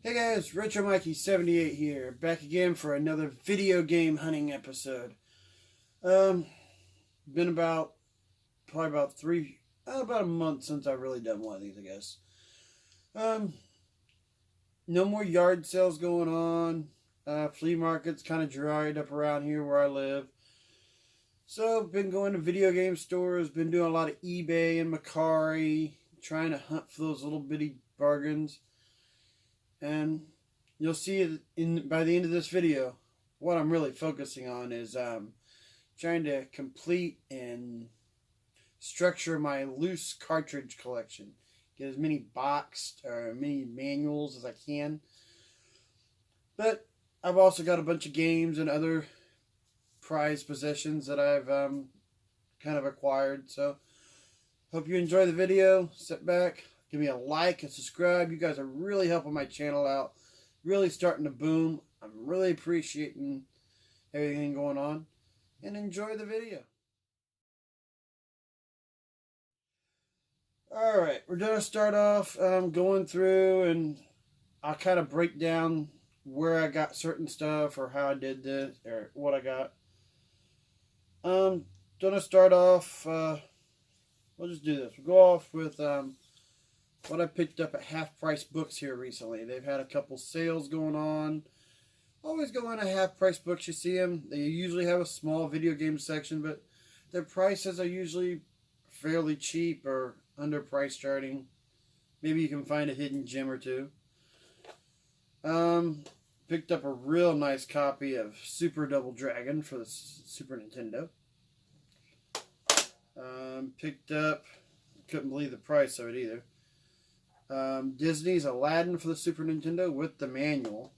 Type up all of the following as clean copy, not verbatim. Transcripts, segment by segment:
Hey guys, Retro Mikey 78 here, back again for another video game hunting episode. Um, been probably about a month since I've really done one of these, I guess. Um, no more yard sales going on. Flea market's kind of dried up around here where I live. So, been going to video game stores, been doing a lot of eBay and Mercari, trying to hunt for those little bitty bargains. And you'll see by the end of this video, what I'm really focusing on is trying to complete and structure my loose cartridge collection. Get as many boxed or many manuals as I can. But I've also got a bunch of games and other prized possessions that I've kind of acquired. So hope you enjoy the video. Sit back, give me a like and subscribe. You guys are really helping my channel out. Really starting to boom. I'm really appreciating everything going on. And enjoy the video. Alright, we're going to start off going through, and I'll kind of break down where I got certain stuff or how I did this or what I got. Going to start off, we'll just do this. We'll go off with what I picked up at Half Price Books here recently. They've had a couple sales going on. Always go in at Half Price Books, you see them. They usually have a small video game section, but their prices are usually fairly cheap or underpriced starting. Maybe you can find a hidden gem or two. Picked up a real nice copy of Super Double Dragon for the Super Nintendo. Picked up, couldn't believe the price of it either. Disney's Aladdin for the Super Nintendo with the manual.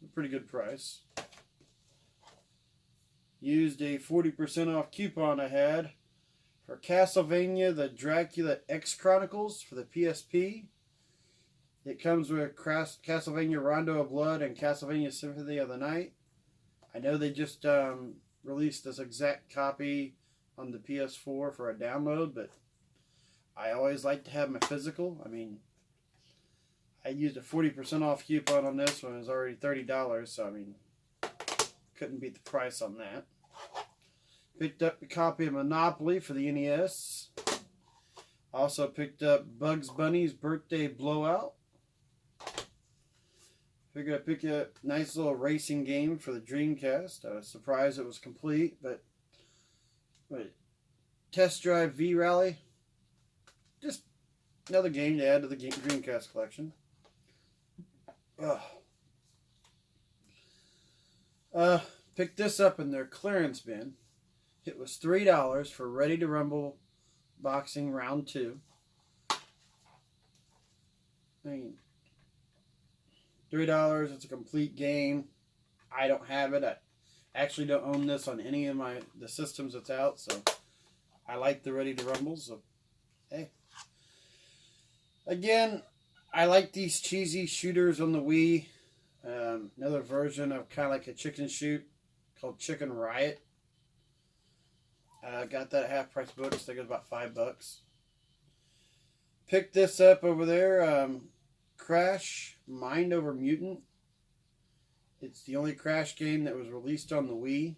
A pretty good price. Used a 40% off coupon I had for Castlevania the Dracula X Chronicles for the PSP. It comes with Castlevania Rondo of Blood and Castlevania Symphony of the Night. I know they just released this exact copy on the PS4 for a download, but I always like to have my physical. I mean, I used a 40% off coupon on this one. It was already $30, so I mean, couldn't beat the price on that. Picked up a copy of Monopoly for the NES. Also picked up Bugs Bunny's Birthday Blowout. Figured I'd pick a nice little racing game for the Dreamcast. I was surprised it was complete, but Test Drive V Rally. Just another game to add to the Dreamcast collection. Picked this up in their clearance bin. It was $3 for Ready to Rumble Boxing Round 2. I mean, $3, it's a complete game. I don't have it. I actually don't own this on any of the systems that's out, so I like the Ready to Rumble, so hey. Again, I like these cheesy shooters on the Wii. Another version of kind of like a chicken shoot called Chicken Riot. Got that at Half Price Books. I think it was about $5. Picked this up over there. Crash Mind Over Mutant. It's the only Crash game that was released on the Wii.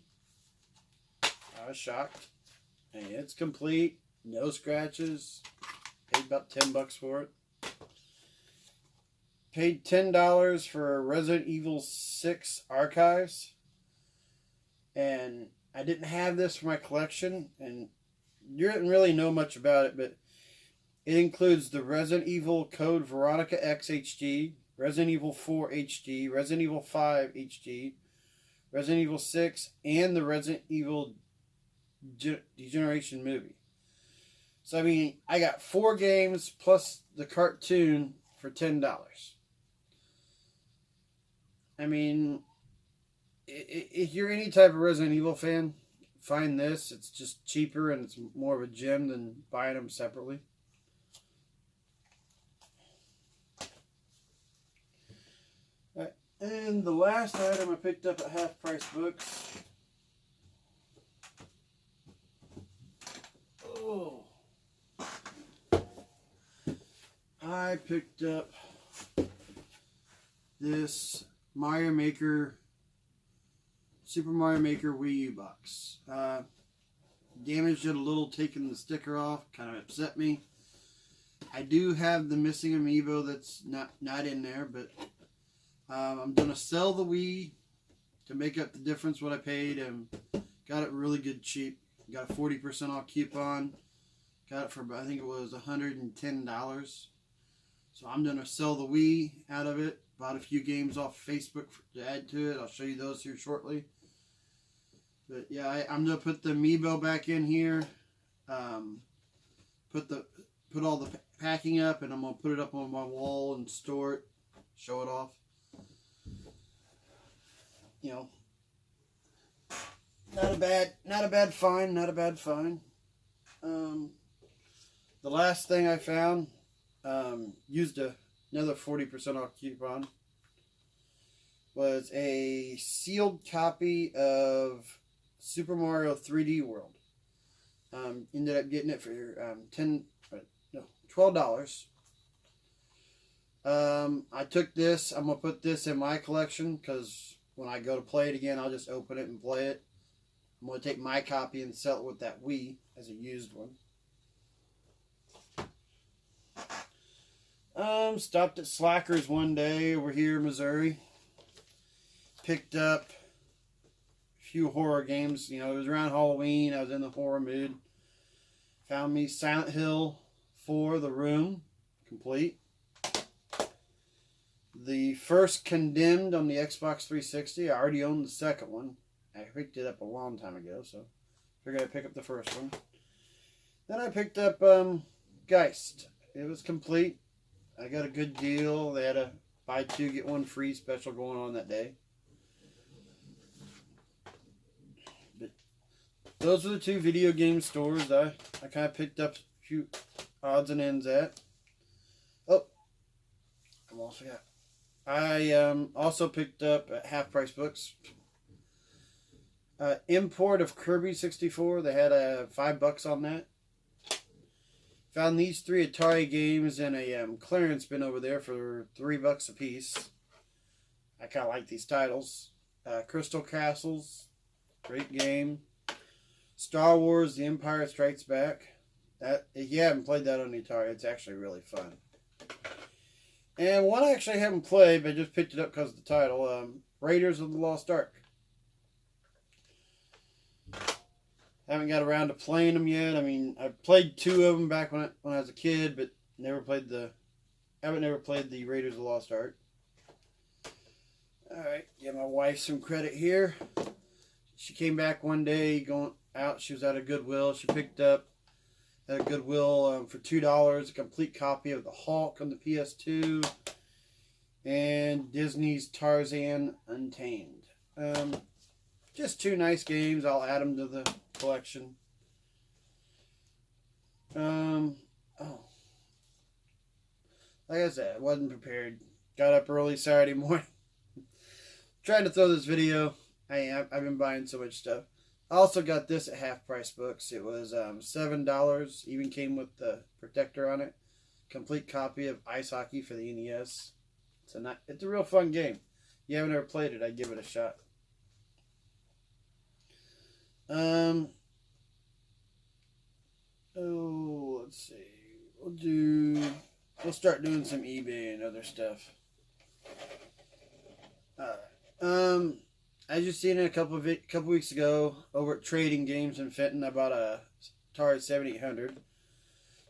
I was shocked. And it's complete. No scratches. Paid about $10 for it. Paid $10 for Resident Evil 6 Archives. And I didn't have this for my collection. And you didn't really know much about it, but it includes the Resident Evil Code Veronica X HD, Resident Evil 4 HD, Resident Evil 5 HD, Resident Evil 6, and the Resident Evil Degeneration movie. So, I mean, I got 4 games plus the cartoon for $10. I mean, if you're any type of Resident Evil fan, find this. It's just cheaper and it's more of a gem than buying them separately. Alright, and the last item I picked up at Half Price Books. Oh. I picked up this Mario Maker, Super Mario Maker Wii U box. Damaged it a little taking the sticker off, kind of upset me. I do have the missing amiibo that's not in there, but I'm going to sell the Wii to make up the difference what I paid, and got it really good cheap. Got a 40% off coupon. Got it for, I think it was $110. So I'm going to sell the Wii out of it. Bought a few games off Facebook to add to it. I'll show you those here shortly. But yeah, I'm going to put the amiibo back in here. Put all the packing up, and I'm going to put it up on my wall and store it. Show it off. You know, not a bad find. Not a bad find. The last thing I found, used another 40% off coupon, was a sealed copy of Super Mario 3D World. Ended up getting it for $12. I took this. I'm gonna put this in my collection because when I go to play it again, I'll just open it and play it. I'm gonna take my copy and sell it with that Wii as a used one. Stopped at Slackers one day over here in Missouri. Picked up a few horror games. You know, it was around Halloween. I was in the horror mood. Found me Silent Hill 4, The Room, complete. The first Condemned on the Xbox 360. I already owned the second one. I picked it up a long time ago, so figured I'd pick up the first one. Then I picked up Geist. It was complete. I got a good deal. They had a buy two, get one free special going on that day. But those are the two video game stores I kind of picked up a few odds and ends at. Oh, I almost forgot. I also picked up at Half Price Books import of Kirby 64. They had $5 on that. Found these 3 Atari games in a clearance bin over there for $3 a piece. I kind of like these titles. Crystal Castles, great game. Star Wars: The Empire Strikes Back. That, if you haven't played that on Atari, it's actually really fun. And one I actually haven't played, but I just picked it up because of the title. Raiders of the Lost Ark. Haven't got around to playing them yet. I mean, I played 2 of them back when I was a kid, but never played the Raiders of the Lost Ark. Alright, give my wife some credit here. She came back one day going out. She was at a Goodwill. She picked up at a Goodwill for $2 a complete copy of The Hulk on the PS2 and Disney's Tarzan Untamed. Just 2 nice games. I'll add them to the collection. Like I said, I wasn't prepared. Got up early Saturday morning. Trying to throw this video. I've been buying so much stuff. I also got this at Half Price Books. It was $7. Even came with the protector on it. Complete copy of Ice Hockey for the NES. It's a real fun game. If you haven't ever played it, I'd give it a shot. Let's see. We'll start doing some eBay and other stuff. I just seen it a couple weeks ago over at Trading Games in Fenton. I bought a Atari 7800.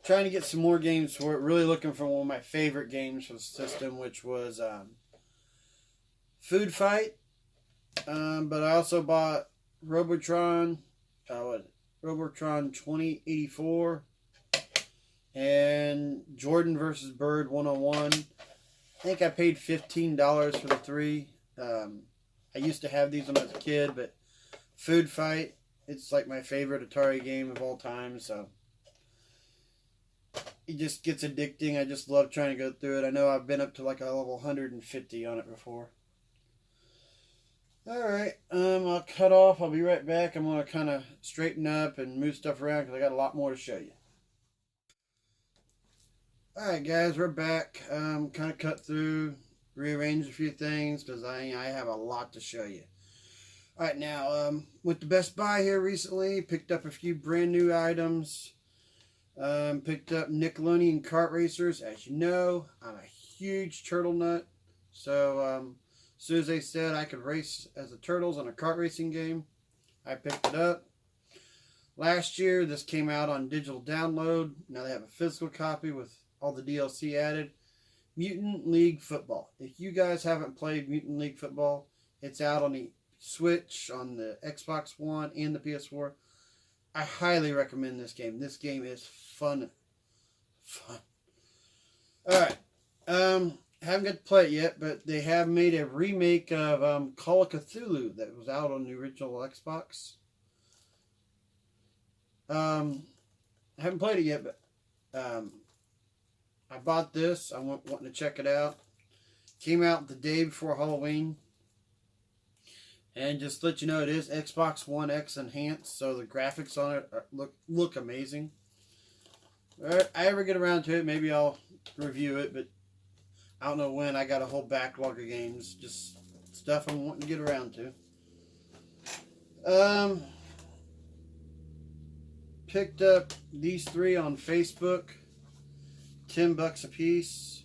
Trying to get some more games for it. Really looking for one of my favorite games for the system, which was Food Fight. But I also bought Robotron 2084 and Jordan vs. Bird 101. I think I paid $15 for the 3. I used to have these when I was a kid, but Food Fight, it's like my favorite Atari game of all time, so it just gets addicting. I just love trying to go through it. I know I've been up to like a level 150 on it before. Alright, I'll cut off. I'll be right back. I'm going to kind of straighten up and move stuff around because I got a lot more to show you. Alright guys, we're back. Kind of cut through. rearranged a few things because I have a lot to show you. Alright, now, went to Best Buy here recently, picked up a few brand new items. Picked up Nickelodeon kart racers. As you know, I'm a huge turtle nut. So, as soon as they said I could race as the turtles on a kart racing game, I picked it up. Last year, this came out on digital download. Now they have a physical copy with all the DLC added. Mutant League Football. If you guys haven't played Mutant League Football, it's out on the Switch, on the Xbox One, and the PS4. I highly recommend this game. This game is fun. Alright. Haven't got to play it yet, but they have made a remake of Call of Cthulhu that was out on the original Xbox. I haven't played it yet, but I bought this. I wanting to check it out. Came out the day before Halloween. And just to let you know, it is Xbox One X enhanced, so the graphics on it look amazing. If I ever get around to it, maybe I'll review it, but I don't know when. I got a whole backlog of games, just stuff I'm wanting to get around to. Picked up these three on Facebook, $10 a piece.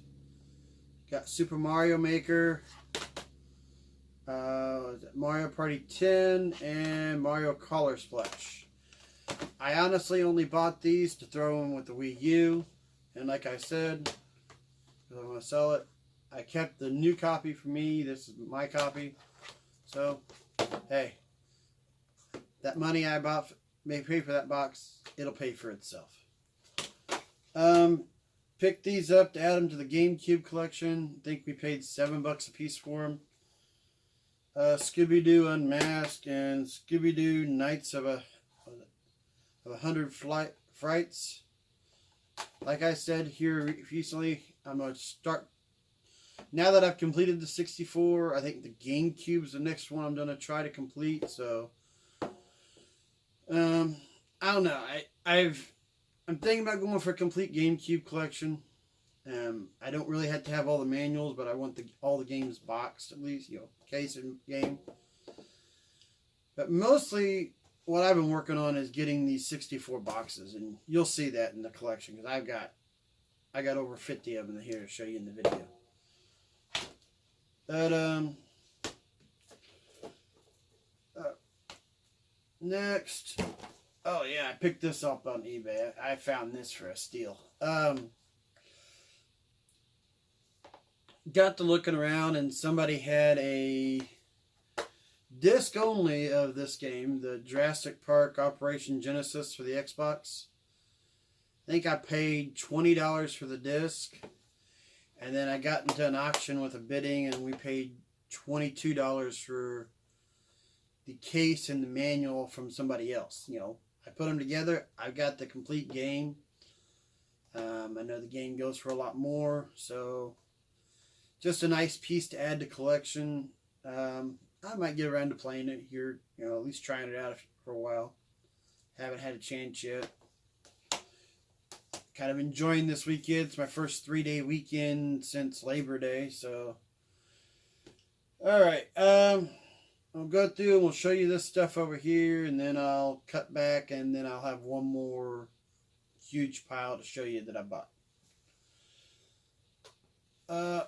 Got Super Mario Maker. Mario Party 10 and Mario Color Splash. I honestly only bought these to throw in with the Wii U, and like I said, because I want to sell it, I kept the new copy for me. This is my copy, so hey, that money I bought may pay for that box. It'll pay for itself. Picked these up to add them to the GameCube collection. I think we paid $7 a piece for them. Scooby-Doo Unmasked and Scooby-Doo Nights of a 100 Frights. Like I said here recently, I'm going to start, now that I've completed the 64, I think the GameCube's the next one I'm going to try to complete, so, I don't know, I'm thinking about going for a complete GameCube collection. I don't really have to have all the manuals, but I want all the games boxed at least, case and game. But mostly, what I've been working on is getting these 64 boxes, and you'll see that in the collection because I got over 50 of them here to show you in the video. But next, oh yeah, I picked this up on eBay. I found this for a steal. Got to looking around, and somebody had a disc only of this game, the Jurassic Park Operation Genesis for the Xbox. I think I paid $20 for the disc, and then I got into an auction with a bidding, and we paid $22 for the case and the manual from somebody else. I put them together. I got the complete game. I know the game goes for a lot more, so just a nice piece to add to collection. I might get around to playing it here, at least trying it out for a while. Haven't had a chance yet. Kind of enjoying this weekend. It's my first 3-day weekend since Labor Day, so. Alright, I'll go through and we'll show you this stuff over here, and then I'll cut back, and then I'll have one more huge pile to show you that I bought.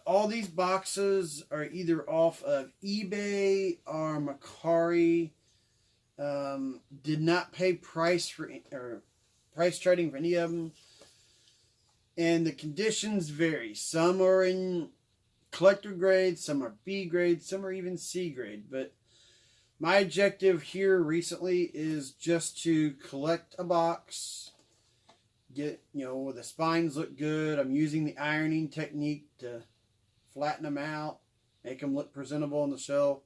All these boxes are either off of eBay or Mercari. Did not pay price trading for any of them. And the conditions vary. Some are in collector grade, some are B grade, some are even C grade. But my objective here recently is just to collect a box. Get, where the spines look good. I'm using the ironing technique to flatten them out, make them look presentable on the shelf.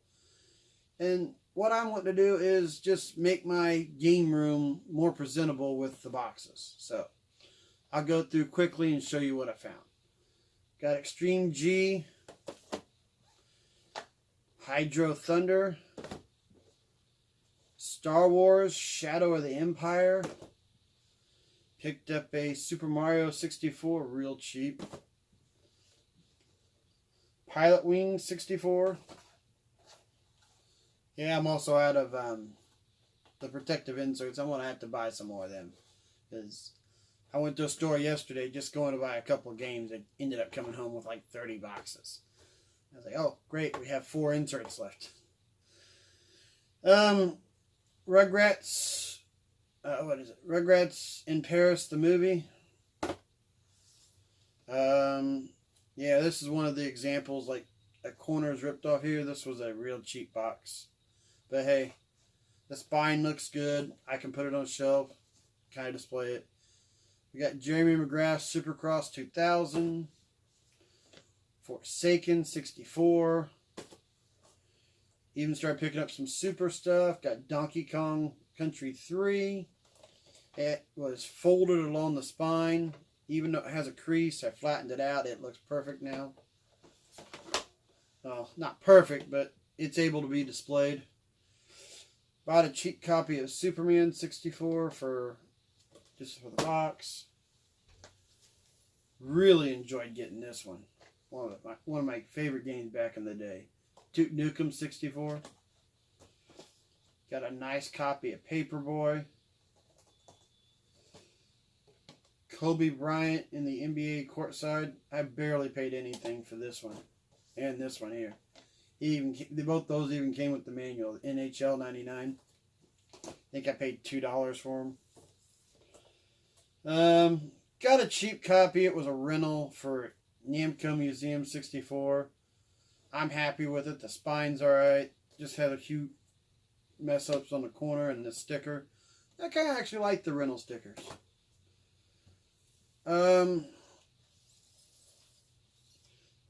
And what I want to do is just make my game room more presentable with the boxes. So I'll go through quickly and show you what I found. Got Extreme G, Hydro Thunder, Star Wars Shadow of the Empire. Picked up a Super Mario 64 real cheap. Pilot Wing 64. Yeah, I'm also out of the protective inserts. I'm going to have to buy some more of them. Because I went to a store yesterday just going to buy a couple of games and ended up coming home with like 30 boxes. I was like, oh, great, we have 4 inserts left. Rugrats, what is it? Rugrats in Paris, the movie. Yeah, this is one of the examples, like, a corner is ripped off here. This was a real cheap box. But hey, the spine looks good. I can put it on a shelf, kind of display it. We got Jeremy McGrath Supercross 2000. Forsaken 64. Even started picking up some super stuff. Got Donkey Kong Country 3. It was folded along the spine. Even though it has a crease, I flattened it out. It looks perfect now. Well, not perfect, but it's able to be displayed. Bought a cheap copy of Superman 64 just for the box. Really enjoyed getting this one. One of my favorite games back in the day. Duke Nukem 64. Got a nice copy of Paperboy. Kobe Bryant in the NBA courtside. I barely paid anything for this one. And this one here. Both those even came with the manual. NHL 99. I think I paid $2 for them. Got a cheap copy. It was a rental for Namco Museum 64. I'm happy with it. The spine's alright. Just had a few mess ups on the corner and the sticker. I kind of actually like the rental stickers.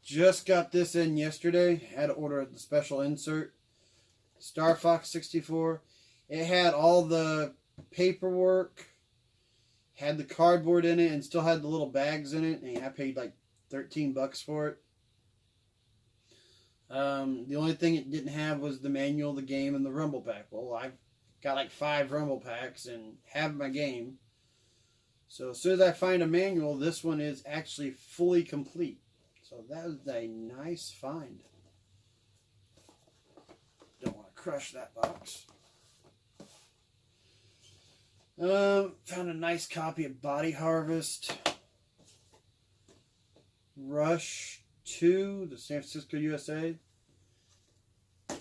Just got this in yesterday. Had to order the special insert. Star Fox 64. It had all the paperwork, had the cardboard in it, and still had the little bags in it. And I paid like $13 for it. The only thing it didn't have was the manual of the game and the Rumble Pack. Well, I've got like 5 Rumble Packs and have my game. So as soon as I find a manual, this one is actually fully complete. So that was a nice find. Don't want to crush that box. Found a nice copy of Body Harvest. Rush 2, the San Francisco, USA.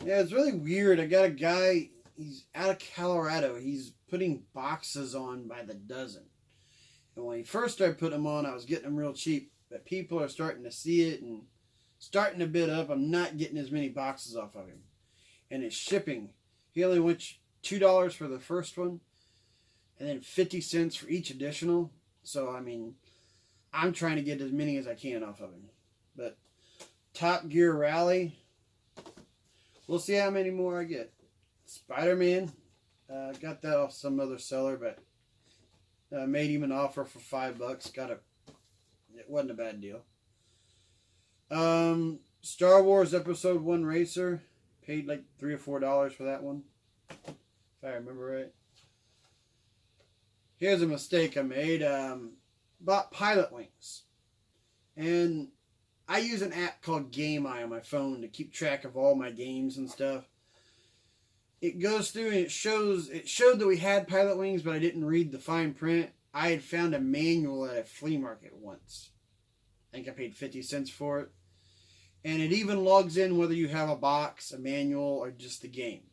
Yeah, it's really weird. I got a guy, he's out of Colorado. He's putting boxes on by the dozen. And when he first started putting them on, I was getting them real cheap. But people are starting to see it and starting to bid up. I'm not getting as many boxes off of him. And his shipping, he only went $2 for the first one. And then 50 cents for each additional. So, I mean, I'm trying to get as many as I can off of him. But Top Gear Rally, we'll see how many more I get. Spider-Man, got that off some other seller, but made him an offer for $5. It wasn't a bad deal. Star Wars Episode 1 Racer, paid like $3 or $4 for that one, if I remember right. Here's a mistake I made. Bought Pilot Wings. And I use an app called Game Eye on my phone to keep track of all my games and stuff. It goes through and it showed that we had Pilot Wings, but I didn't read the fine print. I had found a manual at a flea market once. I think I paid 50 cents for it. And it even logs in whether you have a box, a manual, or just the game.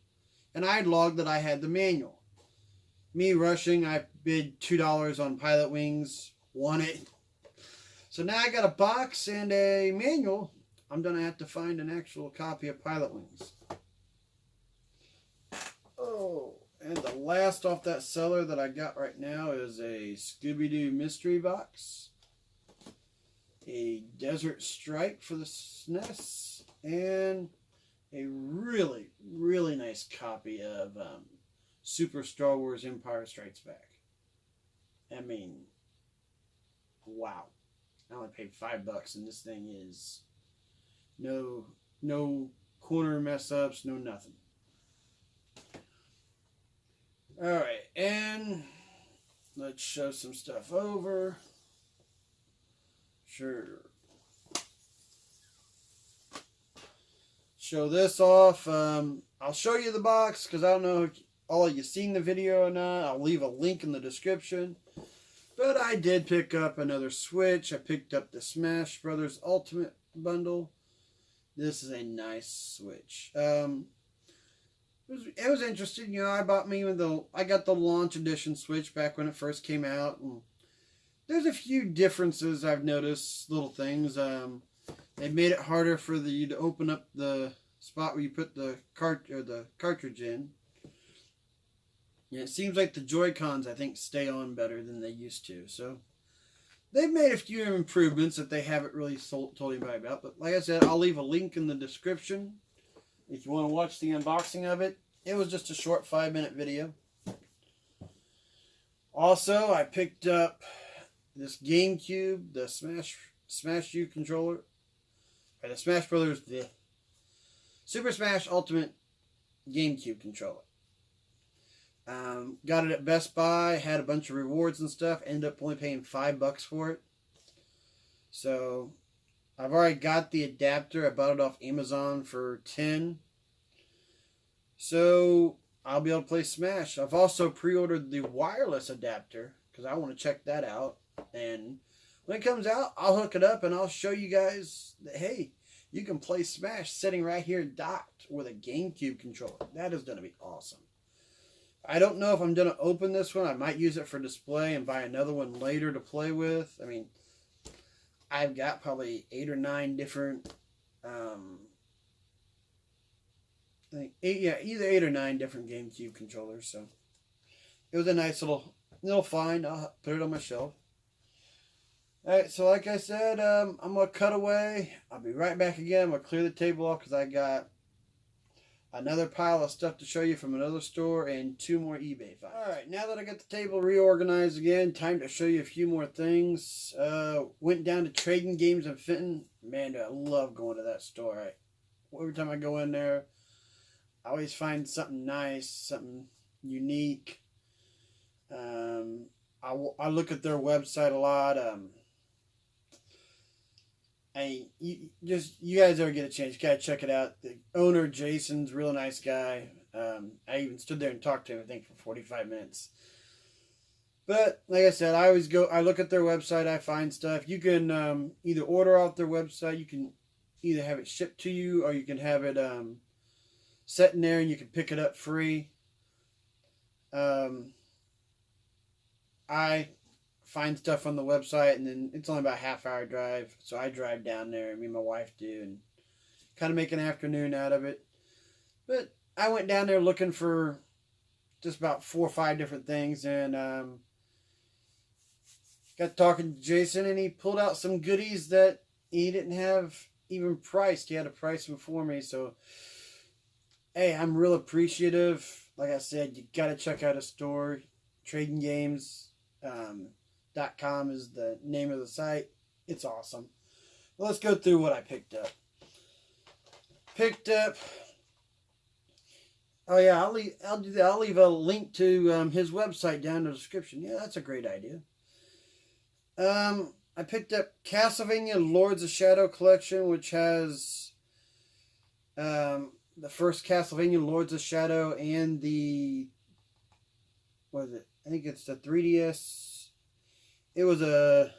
And I had logged that I had the manual. Me rushing, I bid $2 on Pilot Wings, won it. So now I got a box and a manual. I'm going to have to find an actual copy of Pilot Wings. Oh, and the last off that seller that I got right now is a Scooby-Doo mystery box. A Desert Strike for the SNES. And a really, really nice copy of Super Star Wars Empire Strikes Back. I mean, wow. I only paid $5 and this thing is no corner mess ups, no nothing. Alright, and let's show some stuff over. Sure. show this off. I'll show you the box because I don't know if all of you seen the video or not. I'll leave a link in the description. But I did pick up another Switch. I picked up the Smash Brothers Ultimate Bundle. This is a nice Switch. It was interesting. You know, I got the launch edition Switch back when it first came out. And there's a few differences I've noticed, little things. They made it harder for you to open up the spot where you put the cartridge in. Yeah, it seems like the Joy-Cons, I think, stay on better than they used to. So, they've made a few improvements that they haven't really told anybody about. But like I said, I'll leave a link in the description if you want to watch the unboxing of it. It was just a short 5-minute video. Also, I picked up this GameCube, the Smash U controller. Or the Smash Brothers, the Super Smash Ultimate GameCube controller. Got it at Best Buy, had a bunch of rewards and stuff, ended up only paying $5 for it. So, I've already got the adapter. I bought it off Amazon for $10. So, I'll be able to play Smash. I've also pre-ordered the wireless adapter, because I want to check that out. And when it comes out, I'll hook it up and I'll show you guys that, hey, you can play Smash sitting right here docked with a GameCube controller. That is going to be awesome. I don't know if I'm going to open this one. I might use it for display and buy another one later to play with. I mean, I've got probably 8 or 9 different, either 8 or 9 different GameCube controllers. So it was a nice little find. I'll put it on my shelf. Alright, so like I said, I'm going to cut away. I'll be right back again. I'm going to clear the table off because I got another pile of stuff to show you from another store and 2 more eBay finds. Alright, now that I got the table reorganized again, time to show you a few more things. Went down to Trading Games in Fenton. Man, do I love going to that store. Every time I go in there, I always find something nice, something unique. I look at their website a lot. You guys ever get a chance, you gotta check it out. The owner, Jason's a real nice guy. I even stood there and talked to him, I think, for 45 minutes. But, like I said, I look at their website, I find stuff. You can either order off their website, you can either have it shipped to you, or you can have it set in there and you can pick it up free. I find stuff on the website, and then it's only about a half-hour drive, so I drive down there, me and my wife do, and kind of make an afternoon out of it. But I went down there looking for just about 4 or 5 different things, and got talking to Jason, and he pulled out some goodies that he didn't have even priced. He had to price them for me, so hey, I'm real appreciative. Like I said, you got to check out a store. Trading Games. .com is the name of the site. It's awesome. Well, let's go through what I picked up. Oh yeah, I'll do that. I'll leave a link to his website down in the description. Yeah, that's a great idea. I picked up Castlevania Lords of Shadow Collection, which has the first Castlevania Lords of Shadow and the, what is it? I think it's the 3DS. It was on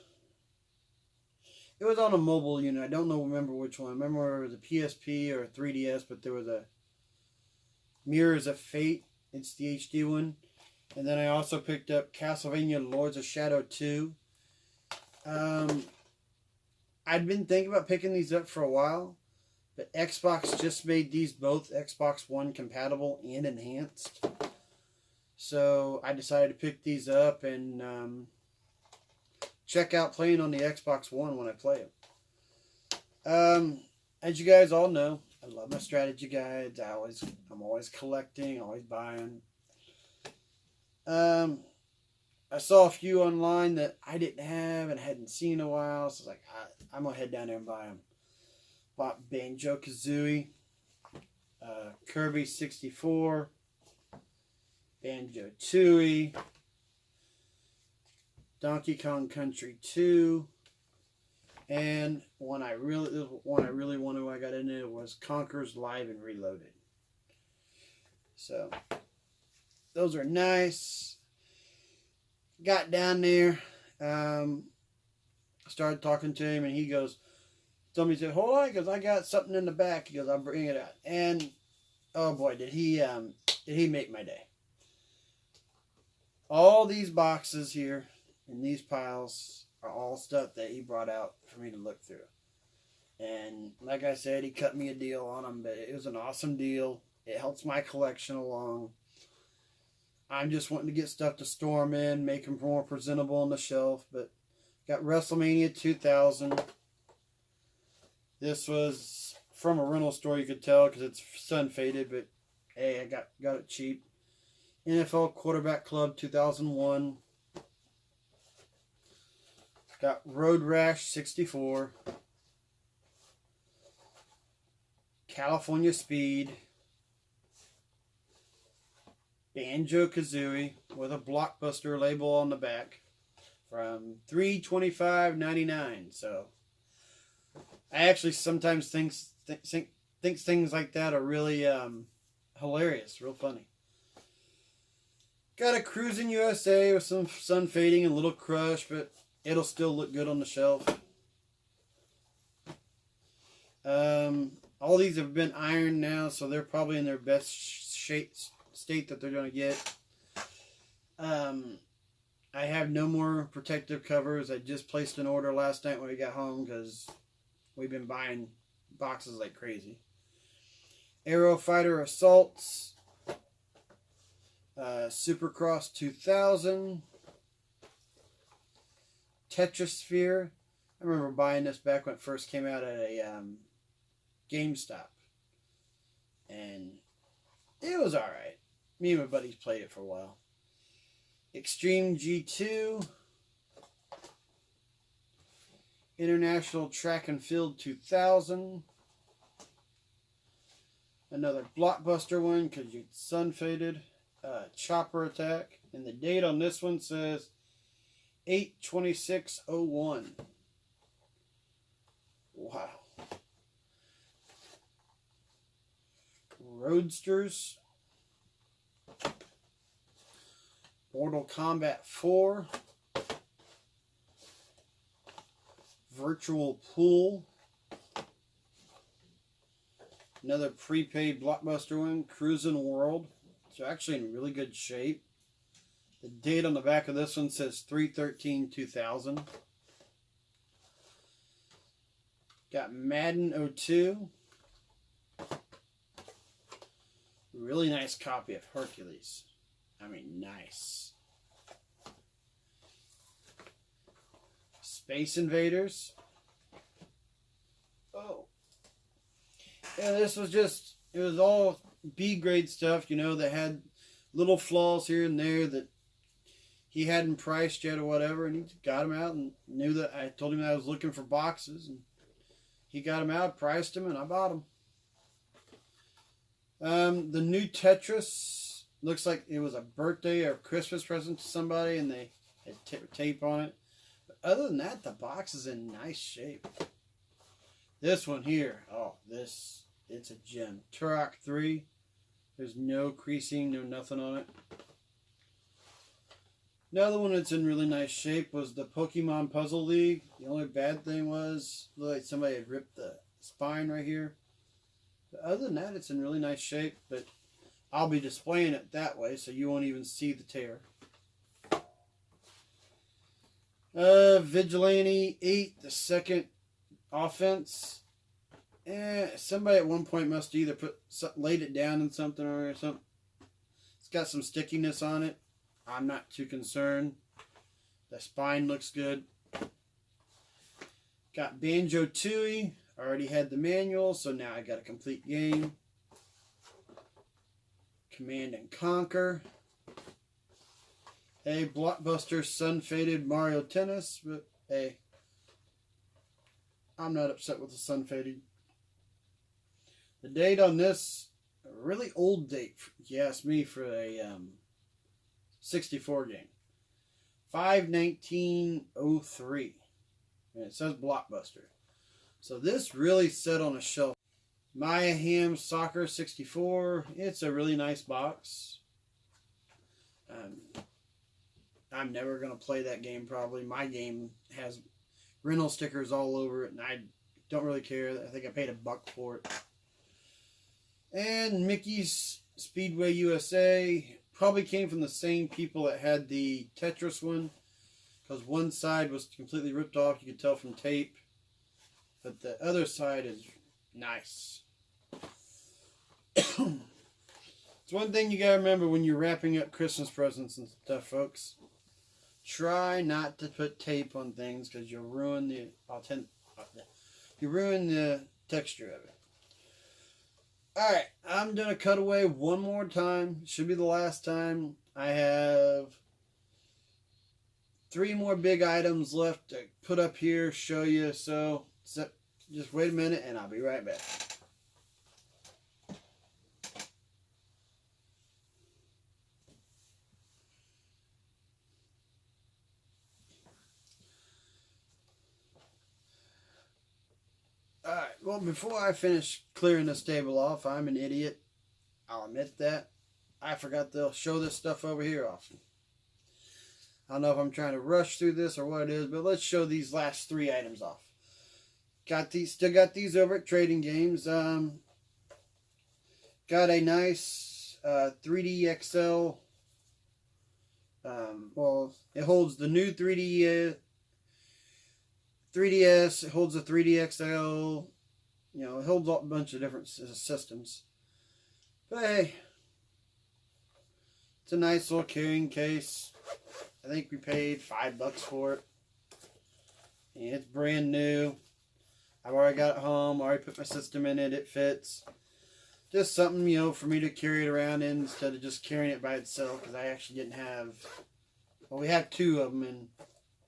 a mobile unit. I don't remember which one. I remember it was a PSP or a 3DS, but there was a Mirrors of Fate. It's the HD one. And then I also picked up Castlevania Lords of Shadow 2. I'd been thinking about picking these up for a while, but Xbox just made these both Xbox One compatible and enhanced. So I decided to pick these up and check out playing on the Xbox One when I play them. As you guys all know, I love my strategy guides. I'm always collecting, always buying. I saw a few online that I didn't have and hadn't seen in a while, so I was like, I'm going to head down there and buy them. Bought Banjo-Kazooie, Kirby 64, And one I really wanted when I got into it was Conker's Live and Reloaded. So those are nice. Got down there, started talking to him, and he goes, told me, he said, hold on, because I got something in the back. He goes, I'll bring it out. And oh boy, did he make my day. All these boxes here and these piles are all stuff that he brought out for me to look through. And like I said, he cut me a deal on them, but it was an awesome deal. It helps my collection along. I'm just wanting to get stuff to store them in, make them more presentable on the shelf. But got WrestleMania 2000. This was from a rental store, you could tell, because it's sun faded. But hey, I got it cheap. NFL Quarterback Club 2001. Got Road Rash 64. California Speed. Banjo-Kazooie with a Blockbuster label on the back from $325.99. So I actually sometimes think things like that are really hilarious, real funny. Got a Cruising USA with some sun fading and a little crush, but it'll still look good on the shelf. All these have been ironed now, so they're probably in their best state that they're going to get. I have no more protective covers. I just placed an order last night when we got home because we've been buying boxes like crazy. Aero Fighter Assaults. Supercross 2000. Tetrasphere. I remember buying this back when it first came out at a GameStop. And it was alright. Me and my buddies played it for a while. Extreme G2. International Track and Field 2000. Another Blockbuster one because it's sun faded. Chopper Attack. And the date on this one says 8/26/01. Wow. Roadsters. Mortal Kombat 4. Virtual Pool. Another prepaid Blockbuster one. Cruising World. It's actually in really good shape. The date on the back of this one says 3/13/2000. Got Madden 02. Really nice copy of Hercules. I mean, nice. Space Invaders. Oh. Yeah, this was just, it was all B-grade stuff, you know, that had little flaws here and there that he hadn't priced yet or whatever, and he got them out and knew that I told him that I was looking for boxes, and he got them out, priced them, and I bought them. The new Tetris looks like it was a birthday or Christmas present to somebody, and they had tape on it. But other than that, the box is in nice shape. This one here, oh, it's a gem. Turok 3. There's no creasing, no nothing on it. Another one that's in really nice shape was the Pokemon Puzzle League. The only bad thing was, looked like somebody had ripped the spine right here. But other than that, it's in really nice shape, but I'll be displaying it that way, so you won't even see the tear. Vigilante 8, the second offense. Somebody at one point must either laid it down in something or something. It's got some stickiness on it. I'm not too concerned. The spine looks good. Got Banjo-Tooie. I already had the manual, so now I got a complete game. Command and Conquer. A Blockbuster sun-faded Mario Tennis, but hey, I'm not upset with the sun-faded. The date on this, a really old date, if you ask me, for a 64 game. 5/19/03. And it says Blockbuster. So this really set on a shelf. Maya Hamm Soccer 64. It's a really nice box. I'm never going to play that game probably. My game has rental stickers all over it, and I don't really care. I think I paid $1 for it. And Mickey's Speedway USA probably came from the same people that had the Tetris one, because one side was completely ripped off. You could tell from tape, but the other side is nice. It's one thing you gotta remember when you're wrapping up Christmas presents and stuff, folks. Try not to put tape on things, because you'll ruin the texture of it. Alright, I'm gonna cut away one more time. Should be the last time. I have 3 more big items left to put up here, show you. So just wait a minute and I'll be right back. Alright, well, before I finish clearing this table off, I'm an idiot. I'll admit that. I forgot to show this stuff over here often. I don't know if I'm trying to rush through this or what it is, but let's show these last 3 items off. Still got these over at Trading Games. Got a nice 3D XL. Well, it holds the new 3DS. It holds a 3D XL. You know, it holds a bunch of different systems. But hey, it's a nice little carrying case. I think we paid $5 for it. And it's brand new. I've already got it home. Already put my system in it. It fits. Just something, you know, for me to carry it around in instead of just carrying it by itself. Because I actually didn't have... Well, we have 2 of them and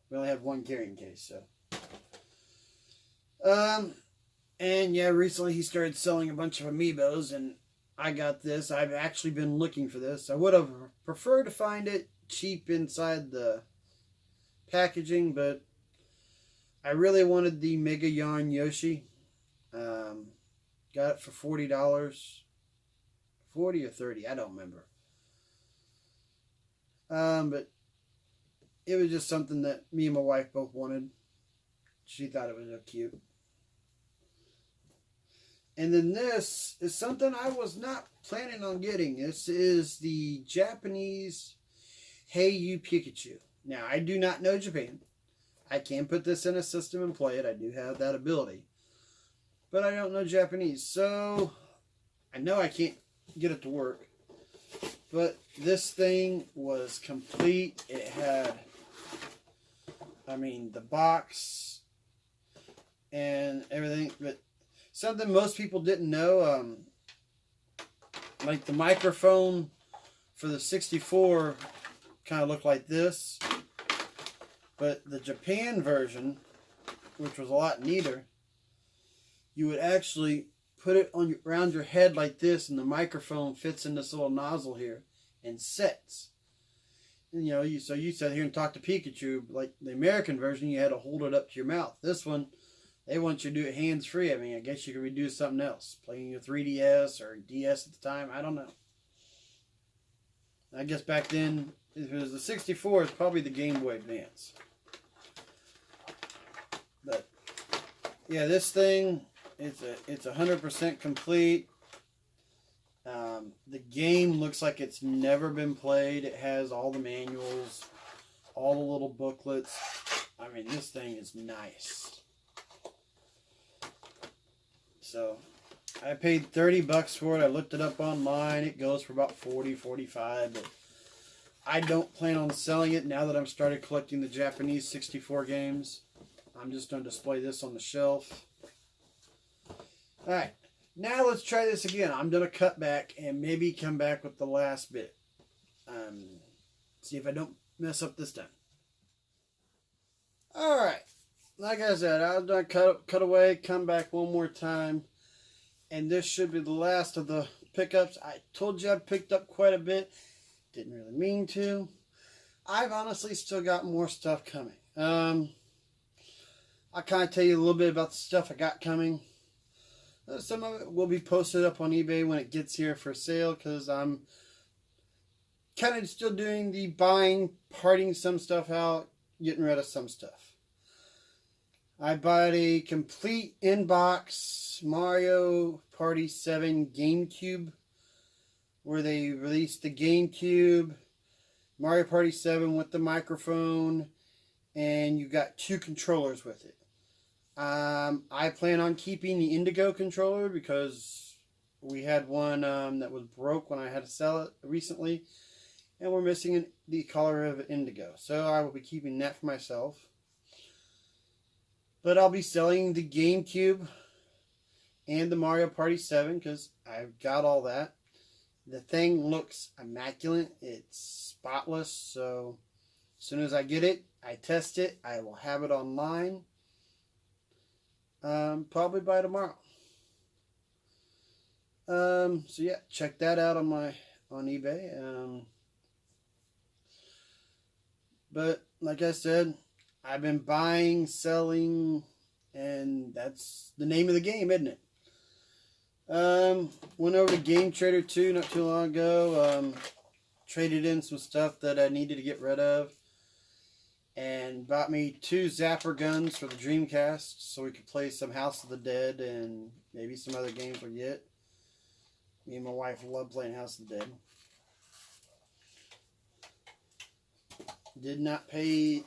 we only have 1 carrying case, so... And yeah, recently he started selling a bunch of Amiibos, and I got this. I've actually been looking for this. I would have preferred to find it cheap inside the packaging, but I really wanted the Mega Yarn Yoshi. Got it for $40. 40 or 30, I don't remember. But it was just something that me and my wife both wanted. She thought it was so cute. And then this is something I was not planning on getting. This is the Japanese Hey You Pikachu. Now, I do not know Japan. I can put this in a system and play it. I do have that ability. But I don't know Japanese. So, I know I can't get it to work. But this thing was complete. It had, I mean, the box and everything. But something most people didn't know, like the microphone for the 64 kind of looked like this. But the Japan version, which was a lot neater, you would actually put it on around your head like this, and the microphone fits in this little nozzle here and sets. And, you know, so you sat here and talked to Pikachu. Like the American version, you had to hold it up to your mouth. This one, they want you to do it hands-free. I mean, I guess you could do something else. Playing your 3DS or DS at the time. I don't know. I guess back then, if it was the 64, it's probably the Game Boy Advance. But, yeah, this thing, it's 100% complete. The game looks like it's never been played. It has all the manuals, all the little booklets. I mean, this thing is nice. So, I paid $30 for it. I looked it up online. It goes for about 40, 45. But I don't plan on selling it now that I've started collecting the Japanese 64 games. I'm just going to display this on the shelf. Alright, now let's try this again. I'm going to cut back and maybe come back with the last bit. See if I don't mess up this time. Alright, like I said, I was going to cut away, come back one more time. And this should be the last of the pickups. I told you I picked up quite a bit. Didn't really mean to. I've honestly still got more stuff coming. I'll kind of tell you a little bit about the stuff I got coming. Some of it will be posted up on eBay when it gets here for sale, because I'm kind of still doing the buying, parting some stuff out, getting rid of some stuff. I bought a complete in-box Mario Party 7 GameCube, where they released the GameCube, Mario Party 7 with the microphone, and you got 2 controllers with it. I plan on keeping the Indigo controller because we had one that was broke when I had to sell it recently, and we're missing the color of Indigo. So I will be keeping that for myself. But I'll be selling the GameCube and the Mario Party 7 because I've got all that. The thing looks immaculate. It's spotless. So as soon as I get it, I test it. I will have it online. Probably by tomorrow. So yeah, check that out on eBay. But like I said, I've been buying, selling, and that's the name of the game, isn't it? Went over to Game Trader 2 not too long ago. Traded in some stuff that I needed to get rid of. And bought me 2 Zapper guns for the Dreamcast so we could play some House of the Dead and maybe some other games we get. Me and my wife love playing House of the Dead. Did not pay.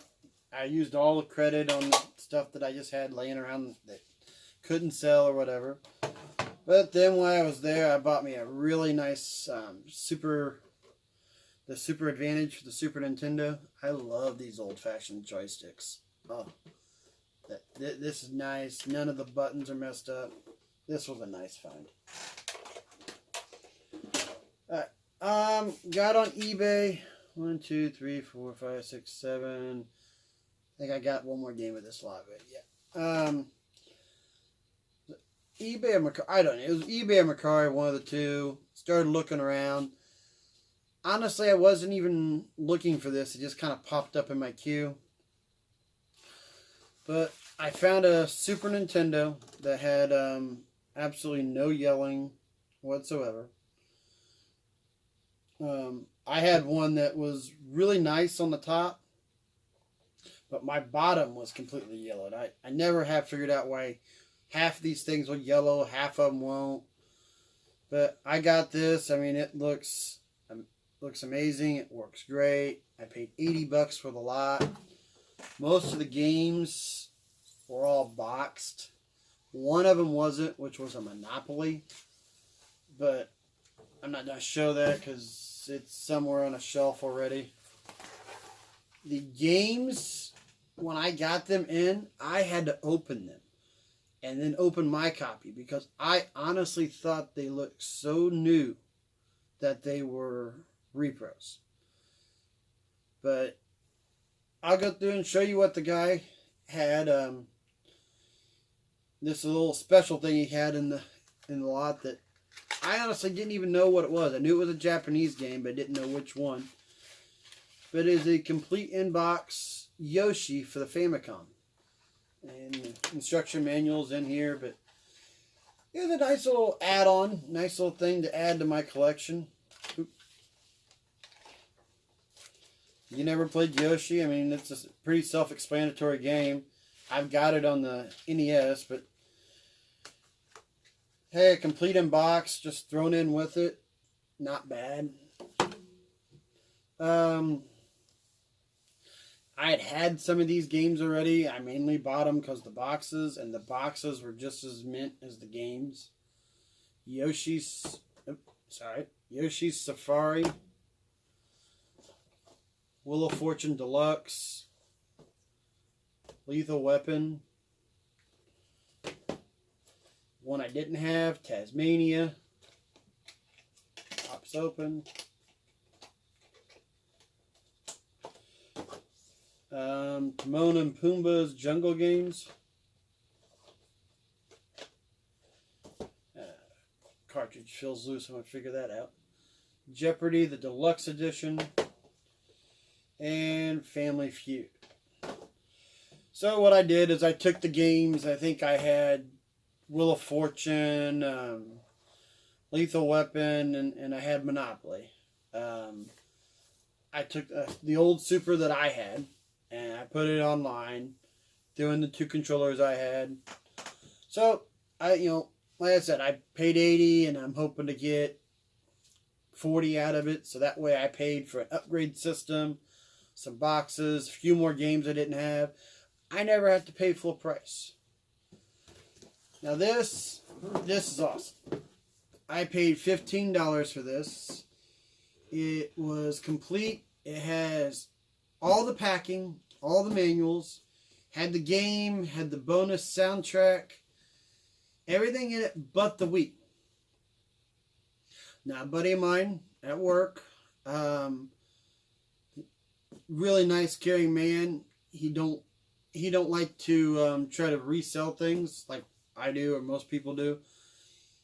I used all the credit on the stuff that I just had laying around that couldn't sell or whatever. But then while I was there, I bought me a really nice the Super Advantage for the Super Nintendo. I love these old-fashioned joysticks. Oh, this is nice. None of the buttons are messed up. This was a nice find. Alright. Got on eBay. 1, 2, 3, 4, 5, 6, 7. I think I got one more game of this lot, but yeah. eBay or Mercari. I don't know. It was eBay or Mercari, one of the two. Started looking around. Honestly, I wasn't even looking for this. It just kind of popped up in my queue. But I found a Super Nintendo that had absolutely no yelling whatsoever. I had one that was really nice on the top, but my bottom was completely yellowed. I never have figured out why half of these things will yellow, half of them won't. But I got this. I mean, it looks amazing. It works great. I paid $80 for the lot. Most of the games were all boxed. One of them wasn't, which was a Monopoly. But I'm not going to show that because it's somewhere on a shelf already. The games, when I got them in, I had to open them. And then open my copy because I honestly thought they looked so new that they were repros. But I'll go through and show you what the guy had. This little special thing he had in the lot that I honestly didn't even know what it was. I knew it was a Japanese game, but I didn't know which one. But it is a complete in-box Yoshi for the Famicom. And instruction manuals in here, but it's a nice little add-on, nice little thing to add to my collection. Oop. You never played Yoshi? I mean, it's a pretty self-explanatory game. I've got it on the NES, but hey, a complete in box, just thrown in with it. Not bad. I had some of these games already. I mainly bought them because the boxes were just as mint as the games. Yoshi's Safari, Wheel of Fortune Deluxe, Lethal Weapon. One I didn't have, Tasmania. Pops open. Timon and Pumbaa's Jungle Games. Cartridge feels loose. I'm going to figure that out. Jeopardy, the Deluxe Edition. And Family Feud. So what I did is I took the games. I think I had Wheel of Fortune, Lethal Weapon, and I had Monopoly. I took the old Super that I had, and I put it online, doing the 2 controllers I had. So like I said, I paid $80, and I'm hoping to get $40 out of it. So that way, I paid for an upgrade system, some boxes, a few more games I didn't have. I never had to pay full price. Now this is awesome. I paid $15 for this. It was complete. It has all the packing, all the manuals, had the game, had the bonus soundtrack, everything in it but the Wii. Now, a buddy of mine at work, really nice, caring man. He don't like to try to resell things like I do or most people do.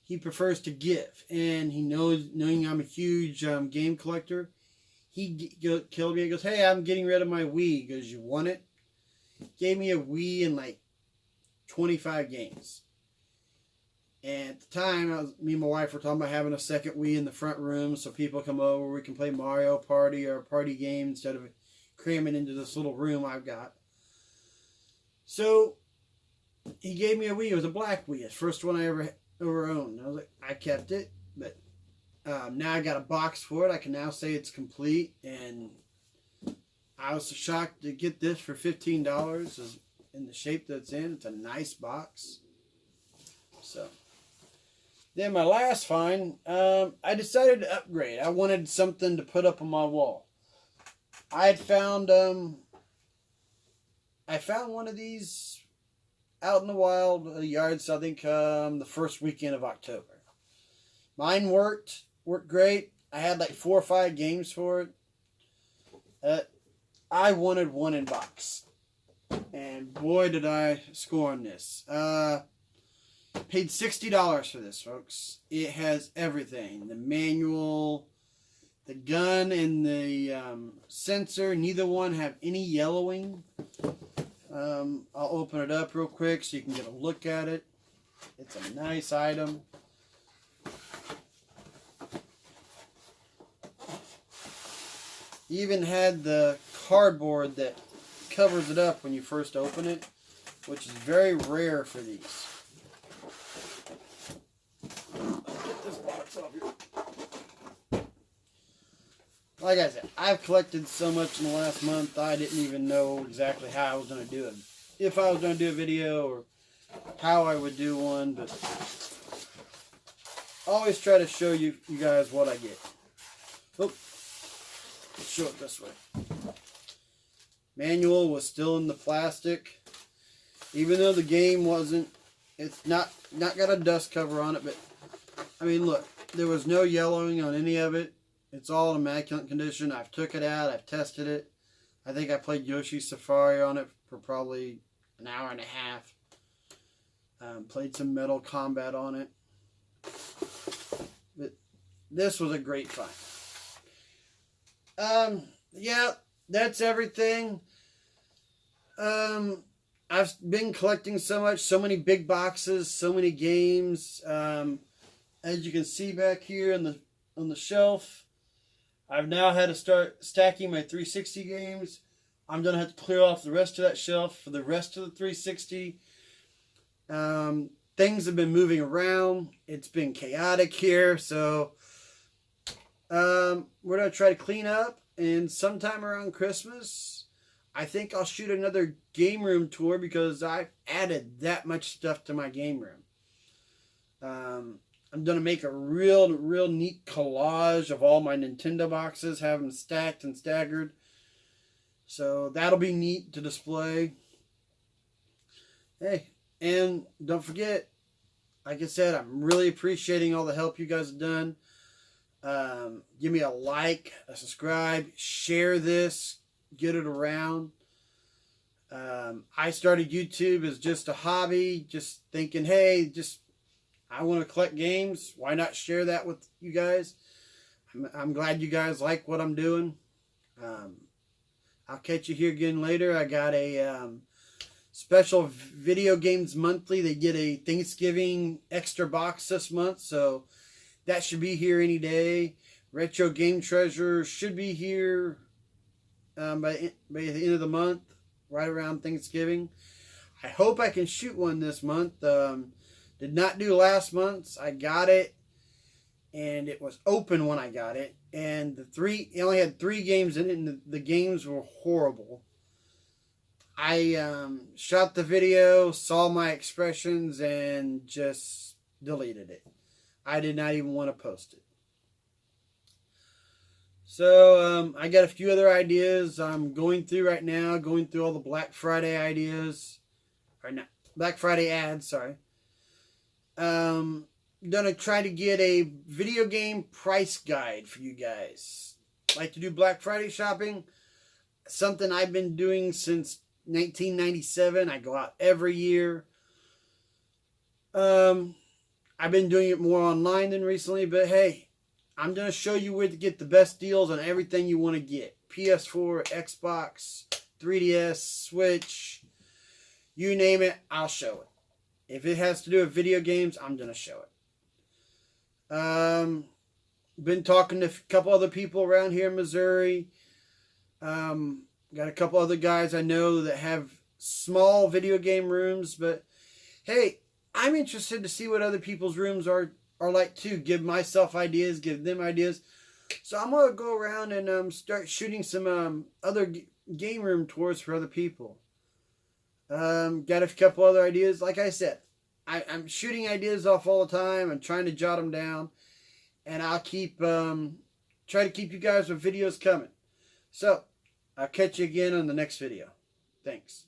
He prefers to give, and he knowing I'm a huge game collector, he killed me. He goes, "Hey, I'm getting rid of my Wii." He goes, "You want it?" Gave me a Wii and like 25 games. And at the time, me and my wife were talking about having a second Wii in the front room, so people come over, we can play Mario Party or a party game instead of cramming into this little room I've got. So he gave me a Wii. It was a black Wii, the first one I ever owned. I was like, I kept it, but now I got a box for it. I can now say it's complete, and I was shocked to get this for $15 in the shape that it's in. It's a nice box. So then my last find, I decided to upgrade. I wanted something to put up on my wall. I had found one of these out in the wild yards, I think the first weekend of October. Mine worked great. I had like 4 or 5 games for it. I wanted one in box. And boy did I score on this. Paid $60 for this, folks. It has everything. The manual, the gun, and the sensor. Neither one have any yellowing. I'll open it up real quick so you can get a look at it. It's a nice item. Even had the cardboard that covers it up when you first open it, which is very rare for these. Get this box off here. Like I said, I've collected so much in the last month, I didn't even know exactly how I was going to do it. If I was going to do a video or how I would do one, but I always try to show you guys what I get. Oh, let's show it this way. Manual was still in the plastic. Even though the game wasn't, it's not got a dust cover on it, but I mean, look, there was no yellowing on any of it. It's all in immaculate condition. I've took it out. I've tested it. I think I played Yoshi Safari on it for probably an hour and a half. Played some Metal Combat on it. But this was a great find. Yeah, that's everything. I've been collecting so much, so many big boxes, so many games. As you can see back here on the shelf, I've now had to start stacking my 360 games. I'm going to have to clear off the rest of that shelf for the rest of the 360. Things have been moving around. It's been chaotic here, so we're going to try to clean up. And sometime around Christmas, I think I'll shoot another game room tour because I've added that much stuff to my game room. I'm going to make a real neat collage of all my Nintendo boxes, have them stacked and staggered. So that'll be neat to display. Hey, and don't forget, like I said, I'm really appreciating all the help you guys have done. Give me a like, a subscribe, share this, get it around. I started YouTube as just a hobby, just thinking, hey, I want to collect games. Why not share that with you guys? I'm glad you guys like what I'm doing. I'll catch you here again later. I got a special Video Games Monthly. They get a Thanksgiving extra box this month, so that should be here any day. Retro Game Treasure should be here by the end of the month, right around Thanksgiving. I hope I can shoot one this month. Did not do last month's. I got it, and it was open when I got it. And it only had 3 games in it, and the games were horrible. I shot the video, saw my expressions, and just deleted it. I did not even want to post it. So I got a few other ideas I'm going through right now, going through all the Black Friday ideas. Or not, Black Friday ads, sorry. Gonna try to get a video game price guide for you guys. Like to do Black Friday shopping. Something I've been doing since 1997. I go out every year. I've been doing it more online than recently, but hey, I'm going to show you where to get the best deals on everything you want to get. PS4, Xbox, 3DS, Switch, you name it, I'll show it. If it has to do with video games, I'm going to show it. Been talking to a couple other people around here in Missouri. Got a couple other guys I know that have small video game rooms, but hey, I'm interested to see what other people's rooms are like too. Give myself ideas, give them ideas. So I'm going to go around and start shooting some other game room tours for other people. Got a couple other ideas. Like I said, I'm shooting ideas off all the time. I'm trying to jot them down. And I'll try to keep you guys with videos coming. So, I'll catch you again on the next video. Thanks.